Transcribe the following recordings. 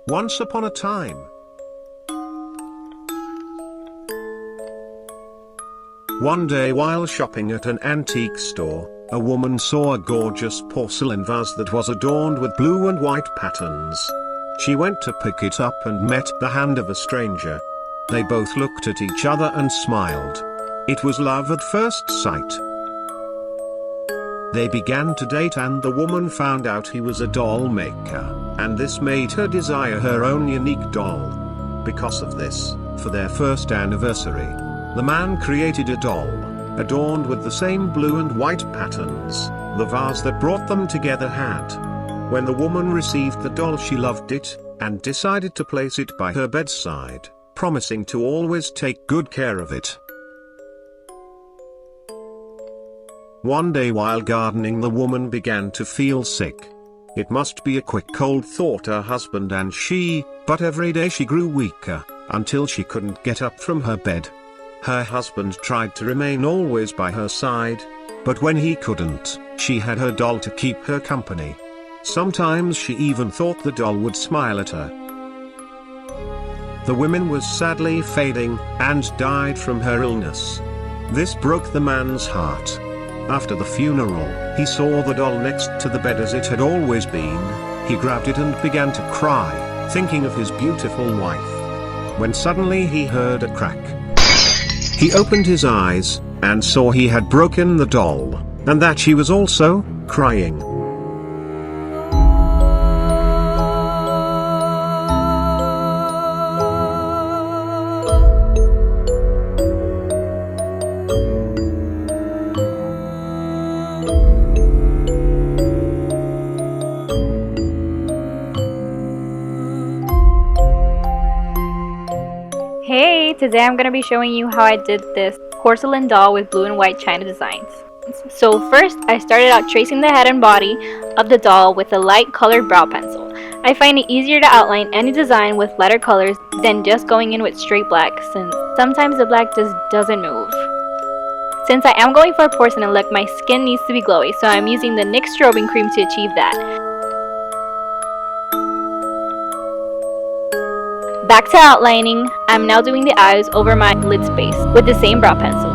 Once upon a time. One day while shopping at an antique store, a woman saw a gorgeous porcelain vase that was adorned with blue and white patterns. She went to pick it up and met the hand of a stranger. They both looked at each other and smiled. It was love at first sight. They began to date and the woman found out he was a doll maker, and this made her desire her own unique doll. Because of this, for their first anniversary, the man created a doll, adorned with the same blue and white patterns the vase that brought them together had. When the woman received the doll, she loved it, and decided to place it by her bedside, promising to always take good care of it. One day while gardening, the woman began to feel sick. It must be a quick cold, thought her husband and she, but every day she grew weaker, until she couldn't get up from her bed. Her husband tried to remain always by her side, but when he couldn't, she had her doll to keep her company. Sometimes she even thought the doll would smile at her. The woman was sadly fading, and died from her illness. This broke the man's heart. After the funeral, he saw the doll next to the bed as it had always been. He grabbed it and began to cry, thinking of his beautiful wife. When suddenly he heard a crack. He opened his eyes, and saw he had broken the doll, and that she was also crying. Hey, today I'm going to be showing you how I did this porcelain doll with blue and white china designs. So first, I started out tracing the head and body of the doll with a light colored brow pencil. I find it easier to outline any design with lighter colors than just going in with straight black, since sometimes the black just doesn't move. Since I am going for a porcelain look, my skin needs to be glowy, so I'm using the NYX strobing cream to achieve that. Back to outlining, I'm now doing the eyes over my lid space with the same brow pencil.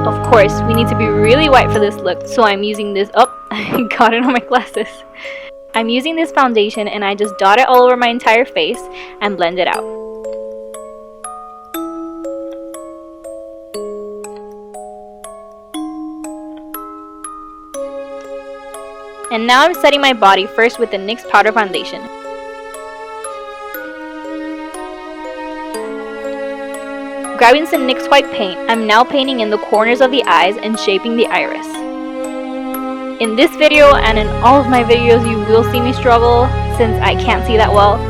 Of course, we need to be really white for this look, so I'm using this, I got it on my glasses. I'm using this foundation and I just dot it all over my entire face and blend it out. And now I'm setting my body first with the NYX powder foundation. Grabbing some NYX white paint, I'm now painting in the corners of the eyes and shaping the iris. In this video and in all of my videos, you will see me struggle since I can't see that well.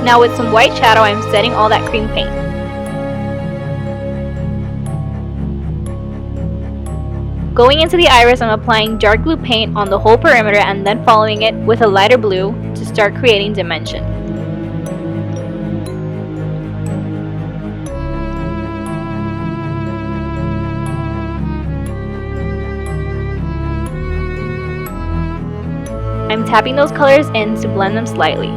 Now with some white shadow, I'm setting all that cream paint. Going into the iris, I'm applying dark blue paint on the whole perimeter and then following it with a lighter blue to start creating dimension. I'm tapping those colors in to blend them slightly.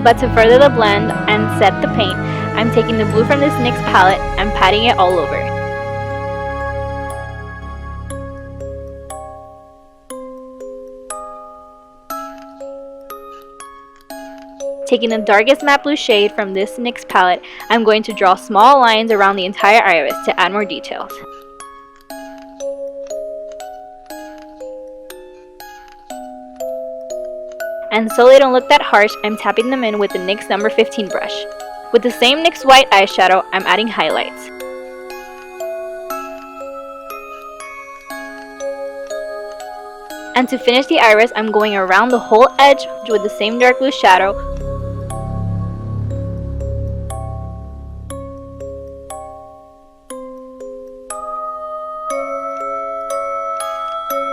But to further the blend and set the paint, I'm taking the blue from this NYX palette and patting it all over. Taking the darkest matte blue shade from this NYX palette, I'm going to draw small lines around the entire iris to add more details. And so they don't look that harsh, I'm tapping them in with the NYX number 15 brush. With the same NYX white eyeshadow, I'm adding highlights. And to finish the iris, I'm going around the whole edge with the same dark blue shadow.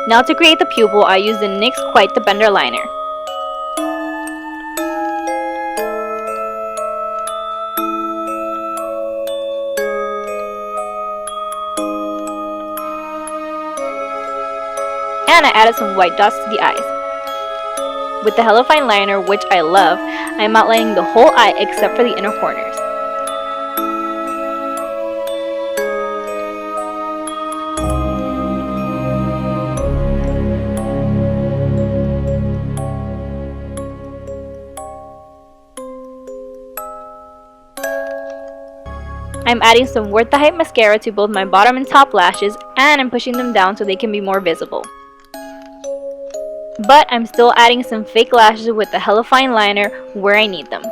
Now to create the pupil, I use the NYX Quite the Bender liner. And I added some white dots to the eyes. With the Hello Fine liner, which I love, I am outlining the whole eye except for the inner corners. I'm adding some Worth the Hype mascara to both my bottom and top lashes, and I'm pushing them down so they can be more visible. But I'm still adding some fake lashes with the Hello Fine liner where I need them.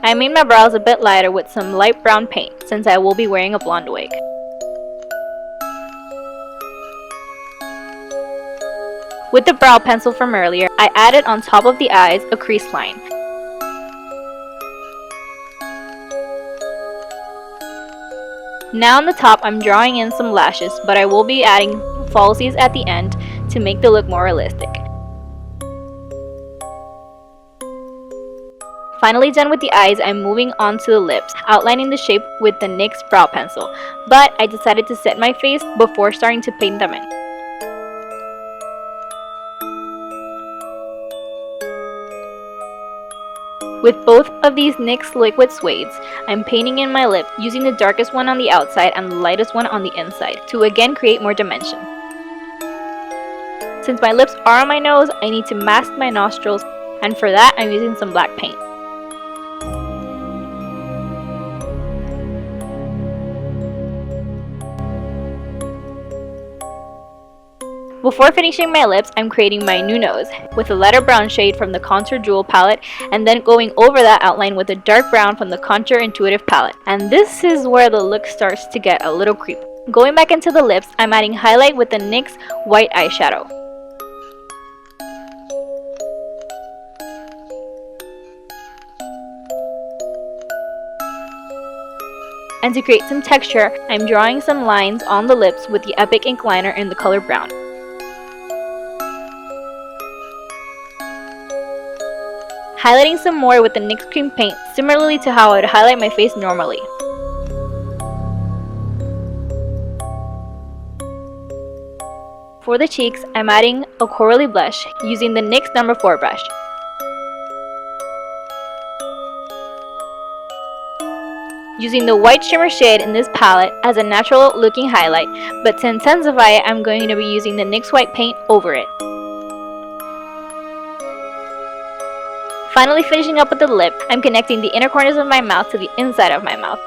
I made my brows a bit lighter with some light brown paint since I will be wearing a blonde wig. With the brow pencil from earlier, I added on top of the eyes a crease line. Now on the top, I'm drawing in some lashes, but I will be adding falsies at the end to make the look more realistic. Finally done with the eyes, I'm moving on to the lips, outlining the shape with the NYX brow pencil, but I decided to set my face before starting to paint them in. With both of these NYX liquid suedes, I'm painting in my lip using the darkest one on the outside and the lightest one on the inside to again create more dimension. Since my lips are on my nose, I need to mask my nostrils, and for that I'm using some black paint. Before finishing my lips, I'm creating my new nose with a lighter brown shade from the Contour Jewel palette, and then going over that outline with a dark brown from the Contour Intuitive palette. And this is where the look starts to get a little creepy. Going back into the lips, I'm adding highlight with the NYX white eyeshadow. And to create some texture, I'm drawing some lines on the lips with the Epic ink liner in the color brown. Highlighting some more with the NYX cream paint, similarly to how I would highlight my face normally. For the cheeks, I'm adding a corally blush using the NYX No. 4 brush. Using the white shimmer shade in this palette as a natural looking highlight, but to intensify it, I'm going to be using the NYX white paint over it. Finally finishing up with the lip, I'm connecting the inner corners of my mouth to the inside of my mouth.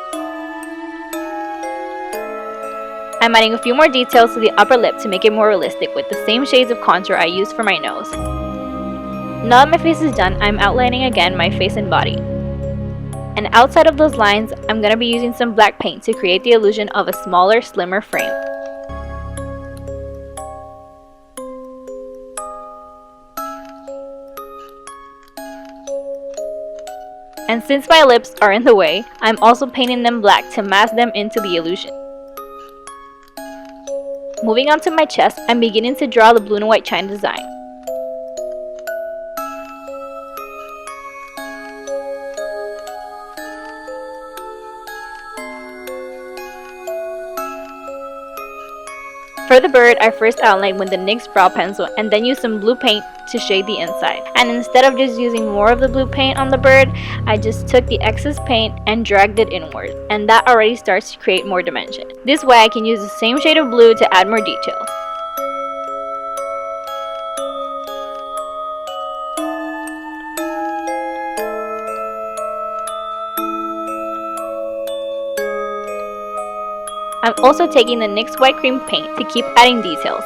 I'm adding a few more details to the upper lip to make it more realistic with the same shades of contour I used for my nose. Now that my face is done, I'm outlining again my face and body. And outside of those lines, I'm going to be using some black paint to create the illusion of a smaller, slimmer frame. And since my lips are in the way, I'm also painting them black to mask them into the illusion. Moving on to my chest, I'm beginning to draw the blue and white china design. For the bird, I first outlined with the NYX brow pencil and then used some blue paint to shade the inside. And instead of just using more of the blue paint on the bird, I just took the excess paint and dragged it inwards. And that already starts to create more dimension. This way I can use the same shade of blue to add more details. I'm also taking the NYX white cream paint to keep adding details.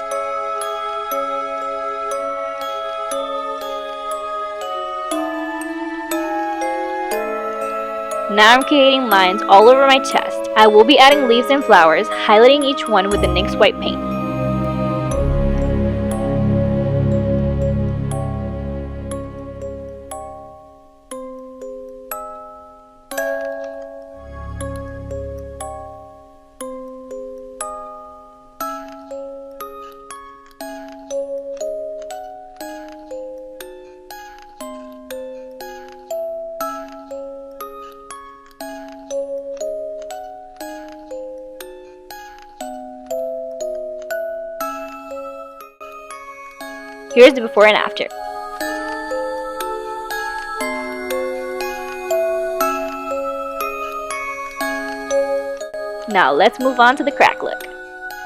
Now I'm creating lines all over my chest. I will be adding leaves and flowers, highlighting each one with the NYX white paint. Here's the before and after. Now let's move on to the crack look.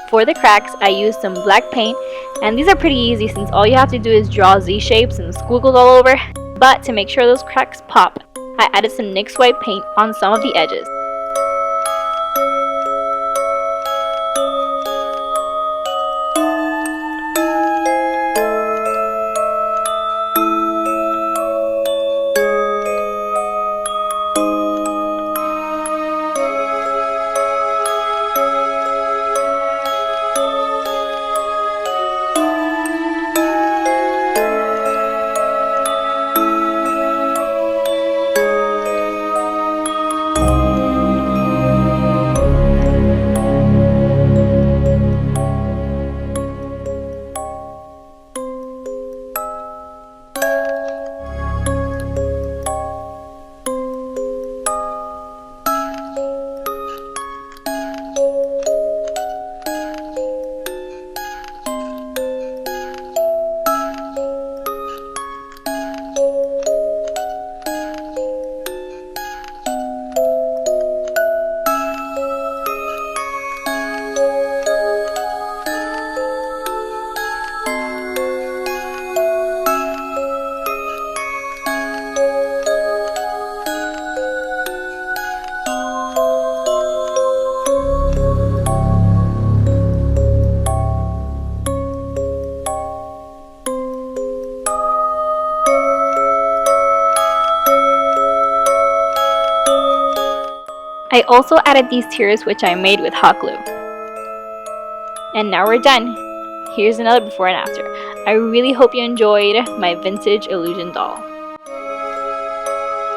For the cracks, I used some black paint, and these are pretty easy since all you have to do is draw Z shapes and squiggles all over. But to make sure those cracks pop, I added some NYX white paint on some of the edges. I also added these tears which I made with hot glue. And now we're done. Here's another before and after. I really hope you enjoyed my vintage illusion doll.